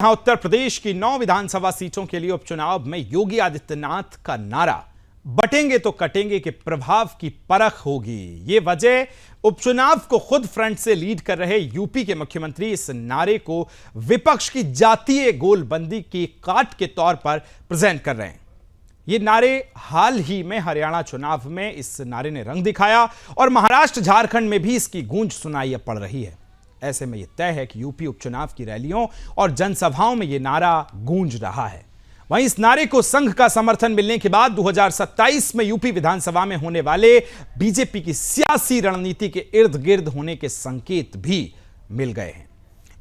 यहाँ उत्तर प्रदेश की 9 विधानसभा सीटों के लिए उपचुनाव में योगी आदित्यनाथ का नारा बटेंगे तो कटेंगे के प्रभाव की परख होगी। ये वजह उपचुनाव को खुद फ्रंट से लीड कर रहे यूपी के मुख्यमंत्री इस नारे को विपक्ष की जातीय गोलबंदी की काट के तौर पर प्रेजेंट कर रहे हैं। ये नारे हाल ही में हरियाणा चुनाव में इस नारे ने रंग दिखाया और महाराष्ट्र झारखंड में भी इसकी गूंज सुनाई पड़ रही है। ऐसे में यह तय है कि यूपी उपचुनाव की रैलियों और जनसभाओं में यह नारा गूंज रहा है। वहीं इस नारे को संघ का समर्थन मिलने के बाद 2027 में यूपी विधानसभा में होने वाले बीजेपी की सियासी रणनीति के इर्द गिर्द होने के संकेत भी मिल गए हैं।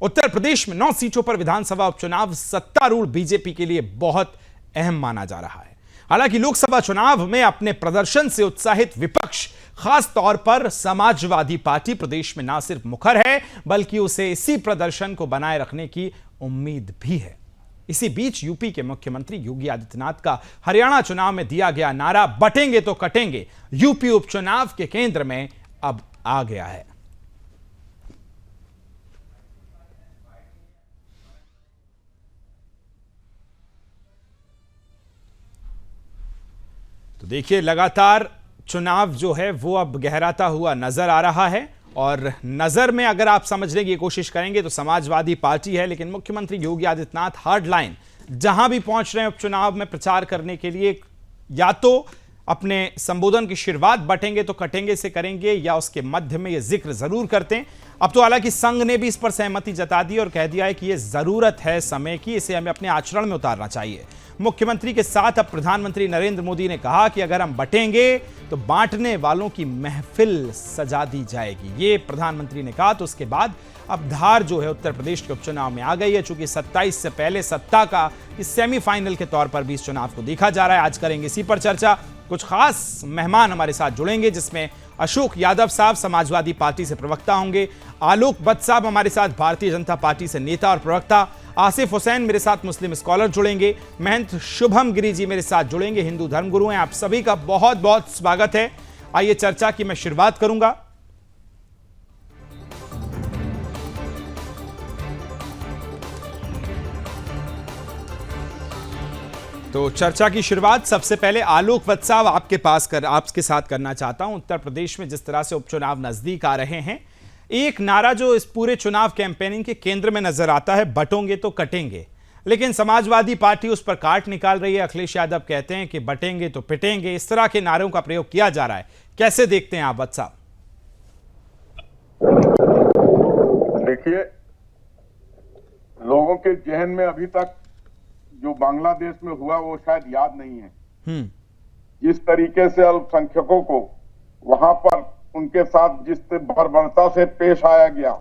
उत्तर प्रदेश में 9 सीटों पर विधानसभा उपचुनाव सत्तारूढ़ बीजेपी के लिए बहुत अहम माना जा रहा है। हालांकि लोकसभा चुनाव में अपने प्रदर्शन से उत्साहित विपक्ष, खास तौर पर समाजवादी पार्टी, प्रदेश में ना सिर्फ मुखर है बल्कि उसे इसी प्रदर्शन को बनाए रखने की उम्मीद भी है। इसी बीच यूपी के मुख्यमंत्री योगी आदित्यनाथ का हरियाणा चुनाव में दिया गया नारा बटेंगे तो कटेंगे यूपी उपचुनाव के केंद्र में अब आ गया है। तो देखिए, लगातार चुनाव जो है वो अब गहराता हुआ नजर आ रहा है और नजर में अगर आप समझने की कोशिश करेंगे तो समाजवादी पार्टी है, लेकिन मुख्यमंत्री योगी आदित्यनाथ हार्ड लाइन जहां भी पहुंच रहे हैं उपचुनाव में प्रचार करने के लिए, या तो अपने संबोधन की शुरुआत बटेंगे तो कटेंगे से करेंगे या उसके मध्य में ये जिक्र जरूर करते हैं। अब तो हालांकि संघ ने भी इस पर सहमति जता दी और कह दिया है कि ये जरूरत है समय की, इसे हमें अपने आचरण में उतारना चाहिए। मुख्यमंत्री के साथ अब प्रधानमंत्री नरेंद्र मोदी ने कहा कि अगर हम बटेंगे तो बांटने वालों की महफिल सजा दी जाएगी। ये प्रधानमंत्री ने कहा तो उसके बाद अब धार जो है उत्तर प्रदेश के उपचुनाव में आ गई है। चूंकि 27 से पहले सत्ता का इस सेमीफाइनल के तौर पर भी इस चुनाव को देखा जा रहा है। आज करेंगे इसी पर चर्चा। कुछ खास मेहमान हमारे साथ जुड़ेंगे जिसमें अशोक यादव साहब समाजवादी पार्टी से प्रवक्ता होंगे, आलोक बट साहब हमारे साथ भारतीय जनता पार्टी से नेता और प्रवक्ता, आसिफ हुसैन मेरे साथ मुस्लिम स्कॉलर जुड़ेंगे, महंत शुभम गिरी जी मेरे साथ जुड़ेंगे, हिंदू धर्मगुरु हैं। आप सभी का बहुत बहुत स्वागत है। आइए चर्चा की मैं शुरुआत करूंगा। तो चर्चा की शुरुआत सबसे पहले आलोक बट साहब आपके साथ करना चाहता हूं। उत्तर प्रदेश में जिस तरह से उपचुनाव नजदीक आ रहे हैं, एक नारा जो इस पूरे चुनाव कैंपेनिंग के केंद्र में नजर आता है, बटोंगे तो कटेंगे, लेकिन समाजवादी पार्टी उस पर काट निकाल रही है। अखिलेश यादव कहते हैं कि बटेंगे तो पिटेंगे। इस तरह के नारों का प्रयोग किया जा रहा है, कैसे देखते हैं आप बट साहब? देखिए, लोगों के जहन में अभी तक जो बांग्लादेश में हुआ वो शायद याद नहीं है। जिस तरीके से अल्पसंख्यकों को वहां पर उनके साथ जिस बर्बरता से पेश आया गया,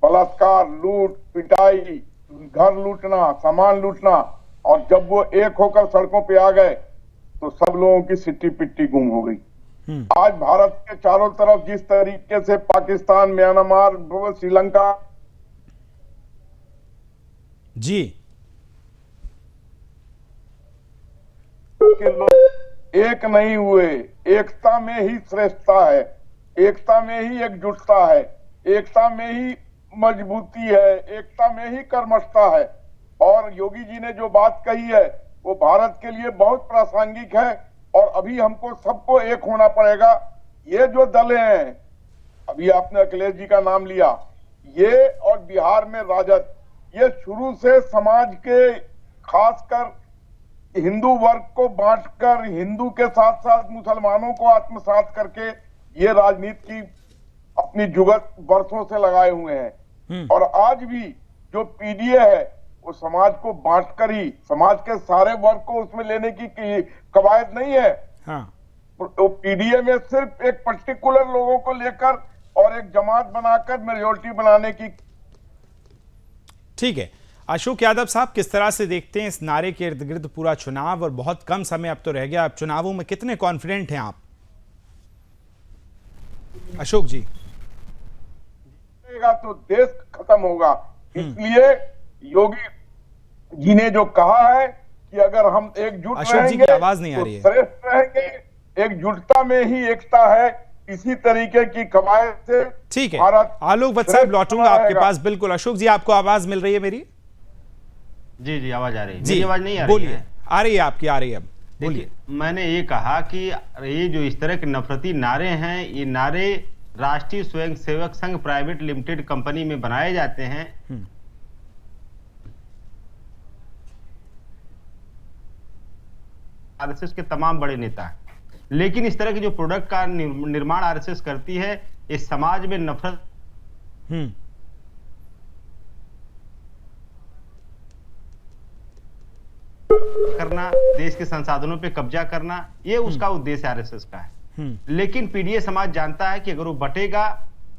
बलात्कार, लूट, पिटाई, घर लूटना, सामान लूटना, और जब वो एक होकर सड़कों पे आ गए तो सब लोगों की सिट्टी पिट्टी गुम हो गई। आज भारत के चारों तरफ जिस तरीके से पाकिस्तान, म्यांमार, श्रीलंका जी के लोग एक नहीं हुए। एकता में ही श्रेष्ठता है, एकता में ही एकजुटता है, एकता में ही मजबूती है, एकता में ही कर्मठता है। और योगी जी ने जो बात कही है वो भारत के लिए बहुत प्रासंगिक है और अभी हमको सबको एक होना पड़ेगा। ये जो दल हैं, अभी आपने अखिलेश जी का नाम लिया, ये और बिहार में राजद, ये शुरू से समाज के खासकर हिंदू वर्ग को बांटकर हिंदू के साथ साथ मुसलमानों को आत्मसात करके ये राजनीति की अपनी जुगत वर्षों से लगाए हुए हैं। और आज भी जो पीडीए है वो समाज को बांटकर ही समाज के सारे वर्ग को उसमें लेने की कवायद नहीं है। हाँ। तो पीडीए में सिर्फ एक पर्टिकुलर लोगों को लेकर और एक जमात बनाकर मेजोरिटी बनाने की। ठीक है, अशोक यादव साहब किस तरह से देखते हैं इस नारे के इर्द गिर्द पूरा चुनाव, और बहुत कम समय अब तो रह गया, अब चुनावों में कितने कॉन्फिडेंट हैं आप? अशोक जी। तो देश खत्म होगा, इसलिए योगी जी ने जो कहा है कि अगर हम एकजुट अशोक जी की आवाज नहीं आ रही है। तो श्रेष्ठ रहेंगे। एकजुटता में ही एकता है, इसी तरीके की कवायद से। ठीक है, आलोक बट साहब लौटूंगा आपके पास। बिल्कुल अशोक जी, आपको आवाज मिल रही है मेरी? जी जी, आवाज आ रही है। जी मेरी आवाज नहीं आ रही बोलिए। है? आ रही है आपकी, आ रही है अब, बोलिए। देखिए, मैंने ये कहा कि ये जो इस तरह के नफरती नारे हैं, ये नारे राष्ट्रीय Swayamsevak Sangh private limited company में बनाए जाते हैं। हम्म, आरएसएस के तमाम बड़े नेता हैं, लेकिन इस तरह के जो प्रोडक्ट का निर्माण आरएसएस करती है, इस समाज में नफरत हम्म, करना, देश के संसाधनों पे कब्जा करना, ये उसका उद्देश्य आरएसएस का है। लेकिन पीडीए समाज जानता है कि अगर वो बटेगा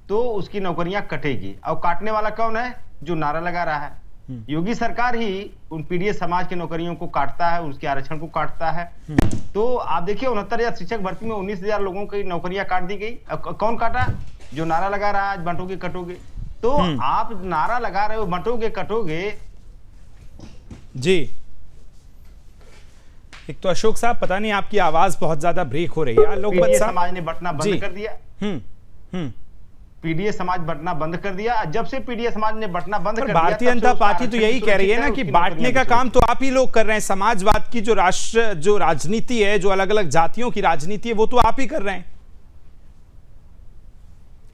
तो उसकी नौकरियां कटेगी, और काटने वाला कौन है? जो नारा लगा रहा है। योगी सरकार ही उन पीडीए समाज की नौकरियों को काटता है, उसके आरक्षण को काटता है। तो आप देखिए, 69,000 शिक्षक भर्ती में 19,000 लोगों की नौकरियां काट दी गई। कौन काटा? जो नारा लगा रहा है, आज बांटोगे कटोगे। तो आप नारा लगा रहे हो बांटोगे कटोगे। जी, एक तो अशोक साहब, पता नहीं आपकी आवाज बहुत ज्यादा ब्रेक हो रही है। आलोक पीडीए साहब, समाज ने बंटना जी। बंद कर दिया। हम्म, पीडीए समाज बंटना बंद कर दिया। जब से पीडीए समाज ने बंटना बंद कर पर दिया, भारतीय तब से जनता उसका पार्टी तो आरक्षण यही कह रही है ना सुरक्षित कि उसकी बांटने नौकरियां का भी काम तो आप ही लोग कर रहे हैं। समाजवाद की जो राष्ट्र, जो राजनीति है, जो अलग अलग जातियों की राजनीति है, वो तो आप ही कर रहे हैं।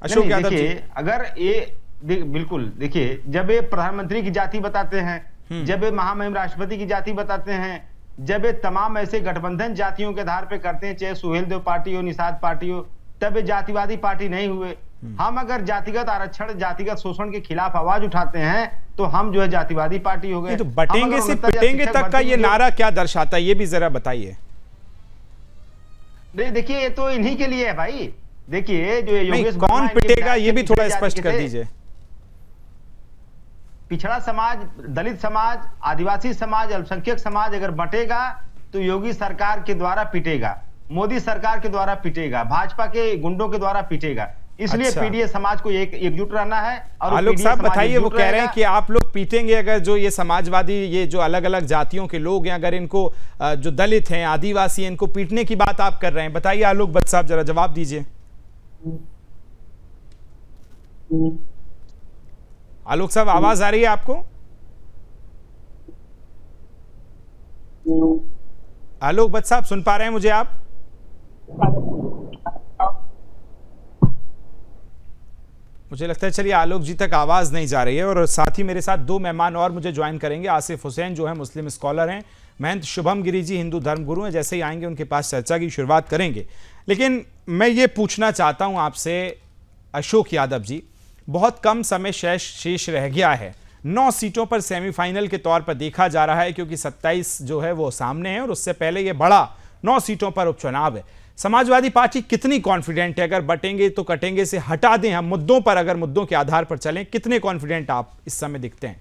अशोक नहीं, यादव जी, देखिए, अगर ये बिल्कुल देखिए, जब ये प्रधानमंत्री की जाति बताते हैं, जब ये महामहिम राष्ट्रपति की जाति बताते हैं, जब ये तमाम ऐसे गठबंधन जातियों के आधार पे करते हैं, चाहे सुहेलदेव पार्टी हो, निषाद पार्टी हो, तब ये जातिवादी पार्टी नहीं हुए। हम अगर जातिगत आरक्षण, जातिगत शोषण के खिलाफ आवाज उठाते हैं, तो हम जो है जातिवादी पार्टी हो गए। तो बटेंगे से पिटेंगे तक का ये नारा क्या दर्शाता है, ये भी जरा बताइए। देखिए, ये तो इन्हीं के लिए है भाई। देखिए, जो योगेश कौन वर्मा, इनके पिटेगा, ये भी पिछड़े थोड़ा जाति स्पष्ट के कर थे। दीजिए। पिछड़ा समाज, दलित समाज, आदिवासी समाज, अल्पसंख्यक समाज अगर बटेगा तो योगी सरकार के द्वारा पिटेगा, मोदी सरकार के द्वारा पिटेगा, भाजपा के गुंडों के द्वारा पिटेगा। इसलिए अच्छा। पीडीए समाज को एकजुट रहना है। और आलोक PDA साहब समाज बताइए, वो एकजुट कह रहे हैं रहेगा। कि आप लोग पीटेंगे अगर जो ये समाजवादी, ये जो अलग अलग जातियों के लोग हैं, अगर इनको, जो दलित हैं, आदिवासी हैं, इनको पीटने की बात आप कर रहे हैं। बताइए आलोक भट्ट साहब, जरा जवाब दीजिए। आलोक साहब, आवाज आ रही है आपको? आलोक भट्ट साहब, सुन पा रहे हैं मुझे आप? मुझे लगता है, चलिए, आलोक जी तक आवाज नहीं जा रही है। और साथ ही मेरे साथ दो मेहमान और मुझे ज्वाइन करेंगे। आसिफ हुसैन जो है मुस्लिम स्कॉलर हैं, महंत शुभम गिरी जी हिंदू धर्मगुरु हैं। जैसे ही आएंगे उनके पास चर्चा की शुरुआत करेंगे। लेकिन मैं ये पूछना चाहता हूं आपसे अशोक यादव जी, बहुत कम समय शेष रह गया है। 9 सीटों पर सेमीफाइनल के तौर पर देखा जा रहा है, क्योंकि 27 जो है वो सामने है, और उससे पहले ये बड़ा 9 सीटों पर उपचुनाव है। समाजवादी पार्टी कितनी कॉन्फिडेंट है? अगर बटेंगे तो कटेंगे से हटा दें हम मुद्दों पर, अगर मुद्दों के आधार पर चलें, कितने कॉन्फिडेंट आप इस समय दिखते हैं?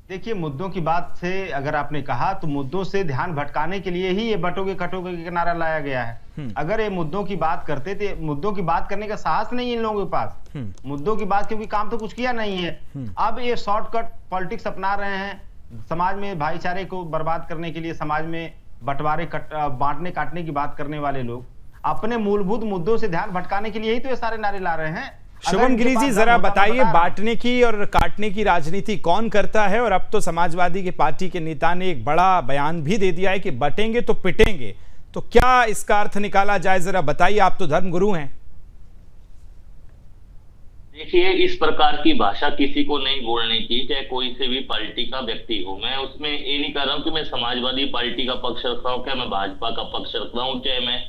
देखिए, मुद्दों की बात से अगर आपने कहा, तो मुद्दों से ध्यान भटकाने के लिए ही ये बटोगे कटोगे का नारा लाया गया है। अगर ये मुद्दों की बात करते थे, मुद्दों की बात करने का साहस नहीं है इन लोगों के पास। मुद्दों की बात, क्योंकि काम तो कुछ किया नहीं है। अब ये शॉर्टकट पॉलिटिक्स अपना रहे हैं, समाज में भाईचारे को बर्बाद करने के लिए, समाज में बंटवारे बांटने काटने की बात करने वाले लोग अपने मूलभूत मुद्दों से ध्यान भटकाने के लिए ही तो ये सारे नारे ला रहे हैं। शुभम गिरी जी, जरा बताइए, बांटने की और काटने की राजनीति कौन करता है? और अब तो समाजवादी की पार्टी के नेता ने एक बड़ा बयान भी दे दिया है कि बटेंगे तो पिटेंगे। तो क्या इसका अर्थ निकाला जाए, जरा बताइए, आप तो धर्मगुरु हैं। देखिए, इस प्रकार की भाषा किसी को नहीं बोलनी चाहिए, चाहे कोई से भी पार्टी का व्यक्ति हो। मैं उसमें ये नहीं कर रहा हूँ कि मैं समाजवादी पार्टी का पक्ष रख रहा हूँ, क्या मैं भाजपा का पक्ष रख रहा हूँ, चाहे मैं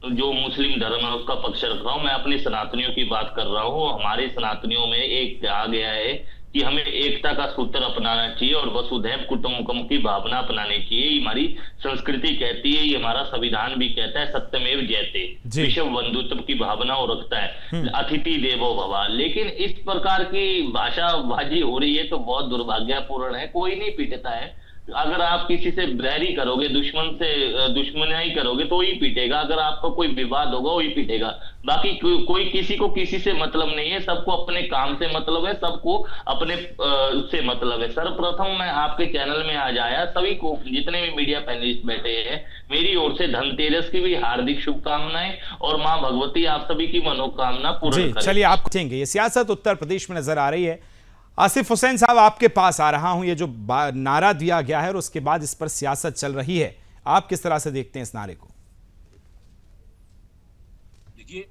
जो मुस्लिम धर्म है उसका पक्ष रख रहा हूँ। मैं अपनी सनातनियों की बात कर रहा हूँ। हमारे सनातनियों में एक कहा गया है कि हमें एकता का सूत्र अपनाना चाहिए और वसुधैव कुटुंबकम की भावना अपनानी चाहिए। ये हमारी संस्कृति कहती है, ये हमारा संविधान भी कहता है, सत्यमेव जयते, विश्व बंधुत्व की भावना वो रखता है, अतिथि देवो भव। लेकिन इस प्रकार की भाषाबाजी हो रही है तो बहुत दुर्भाग्यपूर्ण है। कोई नहीं पीटता है। अगर आप किसी से बैरी करोगे, दुश्मन से दुश्मनाई करोगे तो ही पीटेगा। अगर आपका कोई विवाद होगा वही पीटेगा। बाकी कोई किसी को किसी से मतलब नहीं है। सबको अपने काम से मतलब है, सबको अपने से मतलब है। सर्वप्रथम मैं आपके चैनल में आज आया, सभी को, जितने भी मीडिया पैनलिस्ट बैठे हैं, मेरी ओर से धनतेरस की भी हार्दिक शुभकामनाएं और मां भगवती आप सभी की मनोकामना पूर्ण करे। चलिए, आप पूछेंगे, ये सियासत उत्तर प्रदेश में नजर आ रही है। आसिफ हुसैन साहब, आपके पास आ रहा हूं। ये जो नारा दिया गया है और उसके बाद इस पर सियासत चल रही है, आप किस तरह से देखते हैं इस नारे को? देखिए,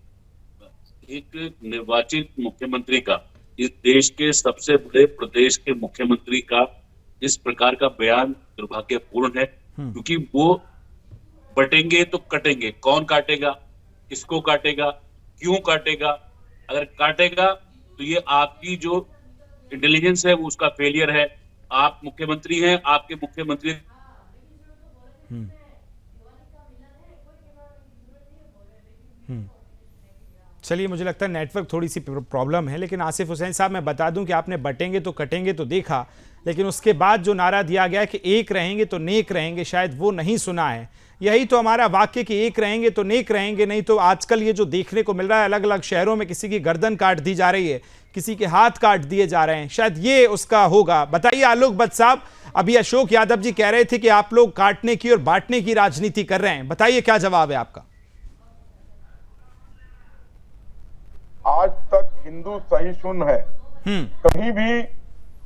एक निर्वाचित मुख्यमंत्री का, इस देश के सबसे बड़े प्रदेश के मुख्यमंत्री का इस प्रकार का बयान दुर्भाग्यपूर्ण है, क्योंकि वो बटेंगे तो कटेंगे। कौन काटेगा, किसको काटेगा, क्यों काटेगा? अगर काटेगा तो ये आपकी जो इंटेलिजेंस है वो उसका फेलियर है। आप मुख्यमंत्री हैं, आपके मुख्यमंत्री चलिए, मुझे लगता है नेटवर्क थोड़ी सी प्रॉब्लम है, लेकिन आसिफ हुसैन साहब, मैं बता दूं कि आपने बटेंगे तो कटेंगे तो देखा, लेकिन उसके बाद जो नारा दिया गया कि एक रहेंगे तो नेक रहेंगे, शायद वो नहीं सुना है। यही तो हमारा वाक्य कि एक रहेंगे तो नेक रहेंगे। नहीं तो आजकल ये जो देखने को मिल रहा है, अलग अलग शहरों में किसी की गर्दन काट दी जा रही है, किसी के हाथ काट दिए जा रहे हैं, शायद ये उसका होगा। बताइए आलोक भट्ट साहब, अभी अशोक यादव जी कह रहे थे कि आप लोग काटने की और बांटने की राजनीति कर रहे हैं, बताइए क्या जवाब है आपका? आज तक हिंदू सहिष्णु है। कभी भी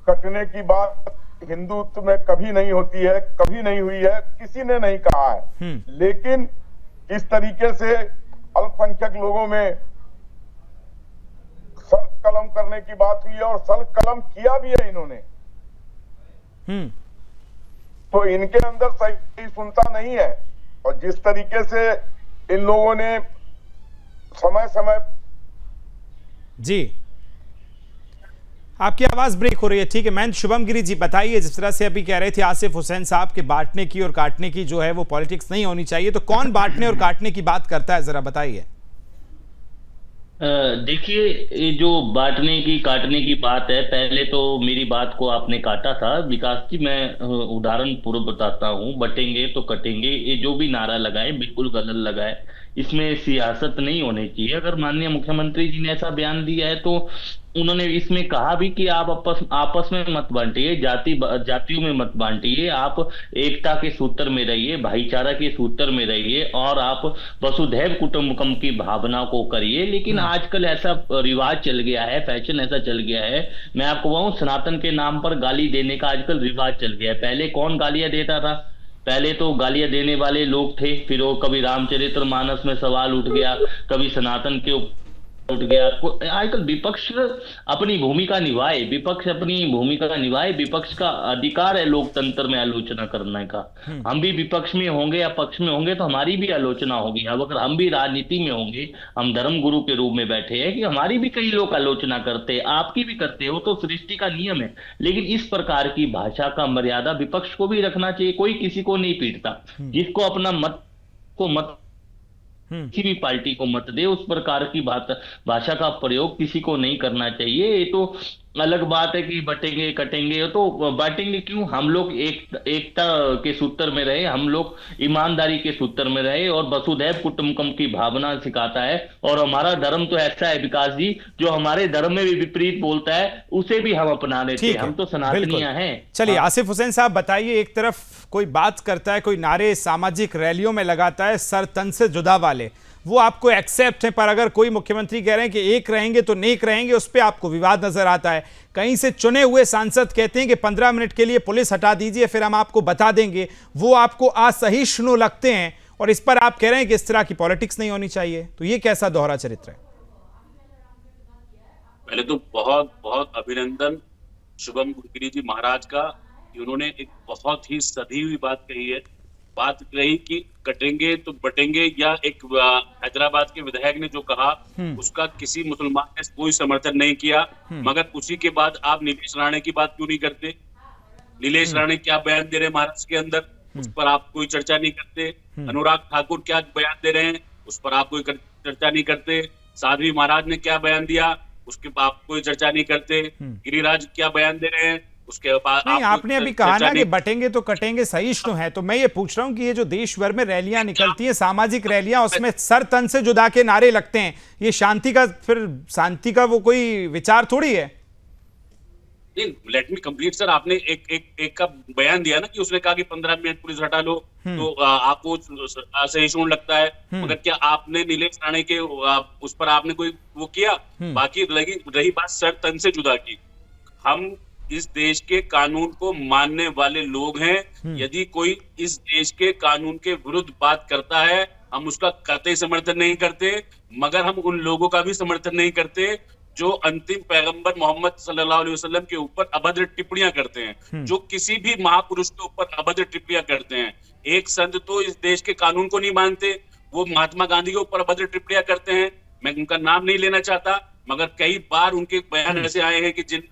कटने की बात हिंदुत्व में कभी नहीं होती है, कभी नहीं हुई है, किसी ने नहीं कहा है। लेकिन इस तरीके से अल्पसंख्यक लोगों में सर कलम करने की बात हुई है और सर कलम किया भी है इन्होंने। तो इनके अंदर सही सुनता नहीं है। और जिस तरीके से इन लोगों ने समय समय जी, आपकी आवाज ब्रेक हो रही है। ठीक है, मैं शुभम गिरी जी बताइए, जिस तरह से अभी कह रहे थे आसिफ हुसैन साहब के बांटने की और काटने की जो है वो पॉलिटिक्स नहीं होनी चाहिए, तो कौन बांटने और काटने की बात करता है, जरा बताइए। देखिए, ये जो बांटने की काटने की बात है, पहले तो मेरी बात को आपने काटा था विकास जी। मैं उदाहरण पूर्व बताता हूँ। बटेंगे तो कटेंगे, ये जो भी नारा लगाए बिल्कुल गलत लगाए, इसमें सियासत नहीं होनी चाहिए। अगर माननीय मुख्यमंत्री जी ने ऐसा बयान दिया है तो उन्होंने इसमें कहा भी कि आप आपस में मत बांटिए, जातियों में मत बांटिए, आप एकता के सूत्र में रहिए, भाईचारा के सूत्र में रहिए और आप वसुधैव कुटुंबकम की भावना को करिए। लेकिन आजकल ऐसा रिवाज चल गया है, फैशन ऐसा चल गया है, मैं आपको कहूं सनातन के नाम पर गाली देने का आजकल रिवाज चल गया है। पहले कौन गालियां देता था? पहले तो गालियां देने वाले लोग थे, फिर वो कभी रामचरितमानस में सवाल उठ गया, कभी सनातन के उठ गया। आजकल विपक्ष अपनी भूमिका निभाए, विपक्ष अपनी भूमिका निभाए, विपक्ष का अधिकार है लोकतंत्र में आलोचना करने का। हम भी विपक्ष में होंगे या पक्ष में होंगे तो हमारी भी आलोचना होगी। अब अगर हम भी राजनीति में होंगे, हम धर्म गुरु के रूप में बैठे हैं कि हमारी भी कई लोग आलोचना करते हैं, आपकी भी करते हो, तो सृष्टि का नियम है। लेकिन इस प्रकार की भाषा का मर्यादा विपक्ष को भी रखना चाहिए। कोई किसी को नहीं पीटता, जिसको अपना मत को मत किसी भी पार्टी को मत दे, उस प्रकार की भाषा का प्रयोग किसी को नहीं करना चाहिए। ये तो अलग बात है कि बटेंगे कटेंगे, तो बांटेंगे क्यों? हम लोग एकता के सूत्र में रहे, हम लोग ईमानदारी के सूत्र में रहे और वसुधैव कुटुंबकम की भावना सिखाता है। और हमारा धर्म तो ऐसा है विकास जी, जो हमारे धर्म में भी विपरीत बोलता है उसे भी हम अपना लेते हैं। हम तो सनातनीय हैं। चलिए आसिफ हुसैन साहब बताइए, एक तरफ कोई बात करता है, कोई नारे सामाजिक रैलियों में लगाता है सर तन से जुदा वाले, वो आपको एक्सेप्ट है, पर अगर कोई मुख्यमंत्री कह रहे हैं कि एक रहेंगे तो नेक रहेंगे, उस पर आपको विवाद नजर आता है। कहीं से चुने हुए सांसद कहते हैं कि 15 मिनट के लिए पुलिस हटा दीजिए, फिर हम आपको बता देंगे, वो आपको असहिष्णु लगते हैं, और इस पर आप कह रहे हैं कि इस तरह की पॉलिटिक्स नहीं होनी चाहिए। तो ये कैसा दोहरा चरित्र है? पहले तो बहुत बहुत अभिनंदन शुभम गिरी जी महाराज का, कि उन्होंने एक बहुत ही सधी हुई बात कही है। बात रही कि कटेंगे तो बटेंगे, या एक हैदराबाद के विधायक ने जो कहा उसका किसी मुसलमान ने कोई समर्थन नहीं किया, मगर उसी के बाद आप नीलेश राणे की बात क्यों नहीं करते? नीलेश राणे क्या बयान दे रहे हैं महाराष्ट्र के अंदर, उस पर आप कोई चर्चा नहीं करते। अनुराग ठाकुर क्या बयान दे रहे हैं, उस पर आप कोई चर्चा नहीं करते। साध्वी महाराज ने क्या बयान दिया, उसके आप कोई चर्चा नहीं करते। गिरिराज क्या बयान दे रहे हैं, उसके बाद नहीं, आपने अभी कहा ना कि बटेंगे तो कटेंगे सहिष्णु है, तो मैं ये पूछ रहा हूं कि ये जो देश भर में रैलियां निकलती हैं, सामाजिक रैलियां, उसमें सर तन से जुदा के नारे लगते हैं, ये शांति का वो कोई विचार थोड़ी है। Let me complete sir. आपने एक का बयान दिया ना कि उसने कहा कि 15 मिनट पुलिस हटा लो तो आपको सहिष्णु लगता है, मगर क्या आपने नीलेश राणे के उस पर आपने कोई वो किया? बाकी रही बात सर तन से जुदा की, हम इस देश के कानून को मानने वाले लोग हैं। यदि कोई इस देश के कानून के विरुद्ध बात करता है, हम उसका कतई समर्थन नहीं करते, मगर हम उन लोगों का भी समर्थन नहीं करते जो अंतिम पैगंबर मोहम्मद सल्लल्लाहु अलैहि वसल्लम के ऊपर अभद्र टिप्पणियां करते हैं, जो किसी भी महापुरुष के ऊपर अभद्र टिप्पणियां करते हैं। एक संत तो इस देश के कानून को नहीं मानते, वो महात्मा गांधी के ऊपर अभद्र टिप्पणियां करते हैं। मैं उनका नाम नहीं लेना चाहता, मगर कई बार उनके बयान ऐसे आए हैं कि जिन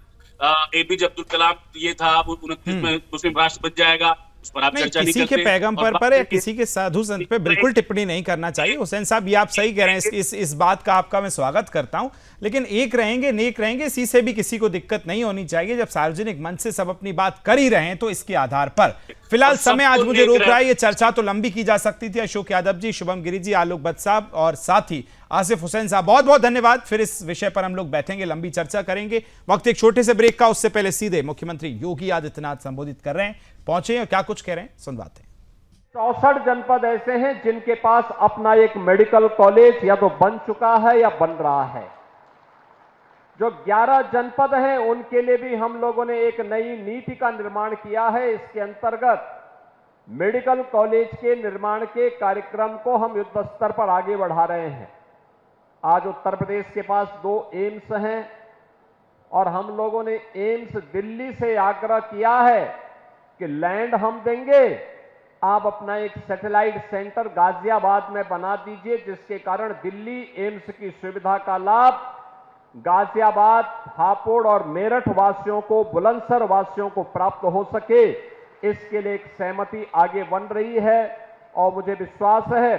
एपीजे अब्दुल कलाम ये था, वो 29 में मुस्लिम राष्ट्र बन जाएगा, उस पर आप नहीं, चर्चा नहीं किसी करते। के पैगंबर पर या किसी के साधु संत पे बिल्कुल टिप्पणी नहीं करना चाहिए। हुसैन साहब, ये आप सही कह रहे हैं, इस बात का आपका मैं स्वागत करता हूं, लेकिन एक रहेंगे नेक रहेंगे, इसी से भी किसी को दिक्कत नहीं होनी चाहिए। जब सार्वजनिक मंच से सब अपनी बात कर ही रहे हैं तो इसके आधार पर फिलहाल समय आज मुझे रोक रहा है। ये चर्चा तो लंबी की जा सकती थी। अशोक यादव जी, शुभम गिरी जी, आलोक भट्ट साहब और साथ ही आसिफ हुसैन साहब, बहुत बहुत धन्यवाद। फिर इस विषय पर हम लोग बैठेंगे, लंबी चर्चा करेंगे। वक्त एक छोटे से ब्रेक का, उससे पहले सीधे मुख्यमंत्री योगी आदित्यनाथ संबोधित कर रहे हैं, पहुंचे और क्या कुछ कह रहे हैं सुनवाते हैं। 64 जनपद ऐसे हैं जिनके पास अपना एक मेडिकल कॉलेज या तो बन चुका है या बन रहा है। जो 11 जनपद हैं उनके लिए भी हम लोगों ने एक नई नीति का निर्माण किया है। इसके अंतर्गत मेडिकल कॉलेज के निर्माण के कार्यक्रम को हम युद्ध स्तर पर आगे बढ़ा रहे हैं। आज उत्तर प्रदेश के पास 2 एम्स हैं और हम लोगों ने एम्स दिल्ली से आग्रह किया है कि लैंड हम देंगे, आप अपना एक सैटेलाइट सेंटर गाजियाबाद में बना दीजिए, जिसके कारण दिल्ली एम्स की सुविधा का लाभ गाजियाबाद, हापुड़ और मेरठ वासियों को, बुलंदशहर वासियों को प्राप्त हो सके। इसके लिए एक सहमति आगे बन रही है और मुझे विश्वास है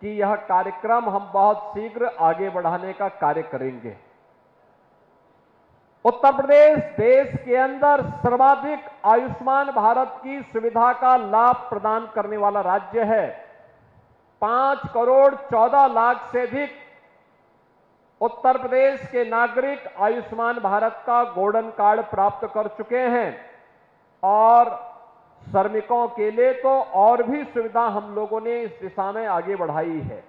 कि यह कार्यक्रम हम बहुत शीघ्र आगे बढ़ाने का कार्य करेंगे। उत्तर प्रदेश देश के अंदर सर्वाधिक आयुष्मान भारत की सुविधा का लाभ प्रदान करने वाला राज्य है। 5 करोड़ 14 लाख से अधिक उत्तर प्रदेश के नागरिक आयुष्मान भारत का गोल्डन कार्ड प्राप्त कर चुके हैं और श्रमिकों के लिए तो और भी सुविधा हम लोगों ने इस दिशा में आगे बढ़ाई है।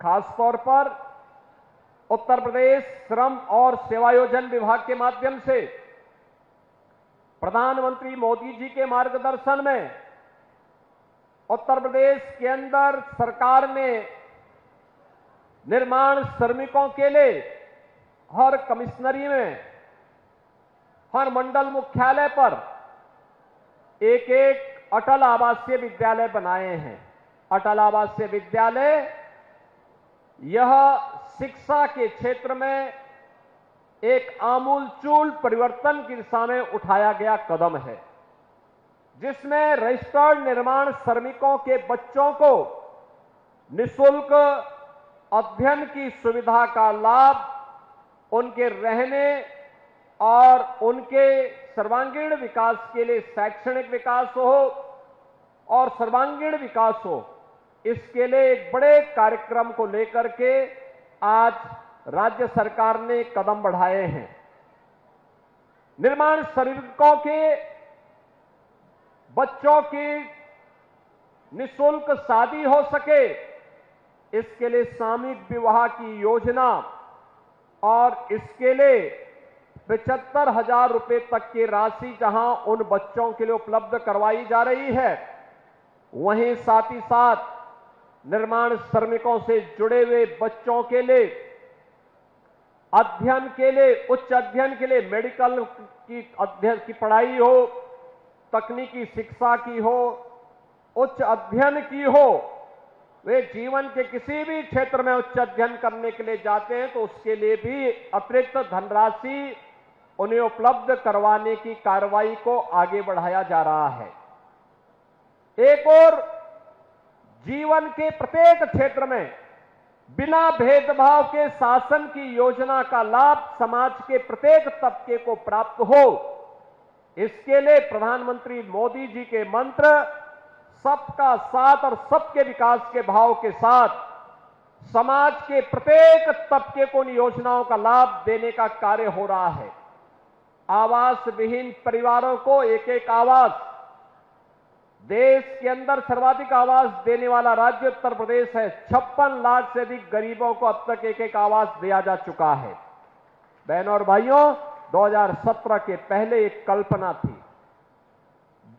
खासतौर पर उत्तर प्रदेश श्रम और सेवायोजन विभाग के माध्यम से प्रधानमंत्री मोदी जी के मार्गदर्शन में उत्तर प्रदेश के अंदर सरकार ने निर्माण श्रमिकों के लिए हर कमिश्नरी में, हर मंडल मुख्यालय पर एक एक अटल आवासीय विद्यालय बनाए हैं। अटल आवासीय विद्यालय यह शिक्षा के क्षेत्र में एक आमूलचूल परिवर्तन की दिशा में उठाया गया कदम है, जिसमें रजिस्टर्ड निर्माण श्रमिकों के बच्चों को निःशुल्क अध्ययन की सुविधा का लाभ उनके रहने और उनके सर्वांगीण विकास के लिए शैक्षणिक विकास हो और सर्वांगीण विकास हो, इसके लिए एक बड़े कार्यक्रम को लेकर के आज राज्य सरकार ने कदम बढ़ाए हैं। निर्माण श्रमिकों के बच्चों की निःशुल्क शादी हो सके, इसके लिए सामूहिक विवाह की योजना और इसके लिए 75,000 रुपए तक की राशि जहां उन बच्चों के लिए उपलब्ध करवाई जा रही है, वहीं साथ ही साथ निर्माण श्रमिकों से जुड़े हुए बच्चों के लिए अध्ययन के लिए, उच्च अध्ययन के लिए मेडिकल की अध्ययन की पढ़ाई हो, तकनीकी शिक्षा की हो, उच्च अध्ययन की हो, वे जीवन के किसी भी क्षेत्र में उच्च अध्ययन करने के लिए जाते हैं तो उसके लिए भी अतिरिक्त धनराशि उन्हें उपलब्ध करवाने की कार्रवाई को आगे बढ़ाया जा रहा है। एक और जीवन के प्रत्येक क्षेत्र में बिना भेदभाव के शासन की योजना का लाभ समाज के प्रत्येक तबके को प्राप्त हो, इसके लिए प्रधानमंत्री मोदी जी के मंत्र सबका साथ और सबके विकास के भाव के साथ समाज के प्रत्येक तबके को इन योजनाओं का लाभ देने का कार्य हो रहा है। आवास विहीन परिवारों को एक एक आवास, देश के अंदर सर्वाधिक आवास देने वाला राज्य उत्तर प्रदेश है। 56 लाख से अधिक गरीबों को अब तक एक एक आवास दिया जा चुका है। बहनों और भाइयों, 2017 के पहले एक कल्पना थी।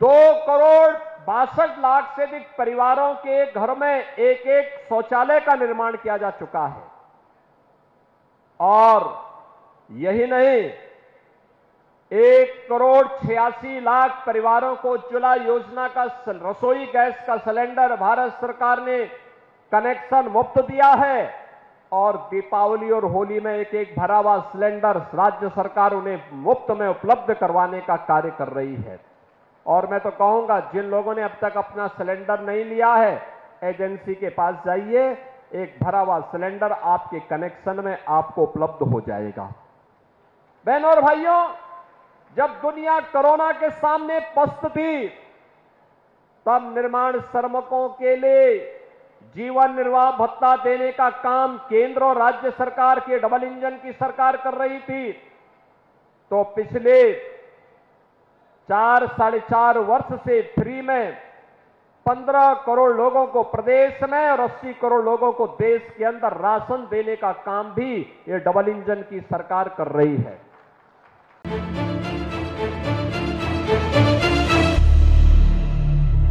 2,62,00,000 से अधिक परिवारों के घर में एक एक शौचालय का निर्माण किया जा चुका है। और यही नहीं, 1,86,00,000 परिवारों को उज्ज्वला योजना का रसोई गैस का सिलेंडर भारत सरकार ने कनेक्शन मुफ्त दिया है। और दीपावली और होली में एक एक भरा हुआ सिलेंडर राज्य सरकार उन्हें मुफ्त में उपलब्ध करवाने का कार्य कर रही है। और मैं तो कहूंगा, जिन लोगों ने अब तक अपना सिलेंडर नहीं लिया है, एजेंसी के पास जाइए, एक भरा हुआ सिलेंडर आपके कनेक्शन में आपको उपलब्ध हो जाएगा। बहनों और भाइयों, जब दुनिया कोरोना के सामने पस्त थी, तब निर्माण श्रमिकों के लिए जीवन निर्वाह भत्ता देने का काम केंद्र और राज्य सरकार की डबल इंजन की सरकार कर रही थी। तो पिछले 4-4.5 वर्ष से फ्री में 15 करोड़ लोगों को प्रदेश में और 80 करोड़ लोगों को देश के अंदर राशन देने का काम भी ये डबल इंजन की सरकार कर रही है।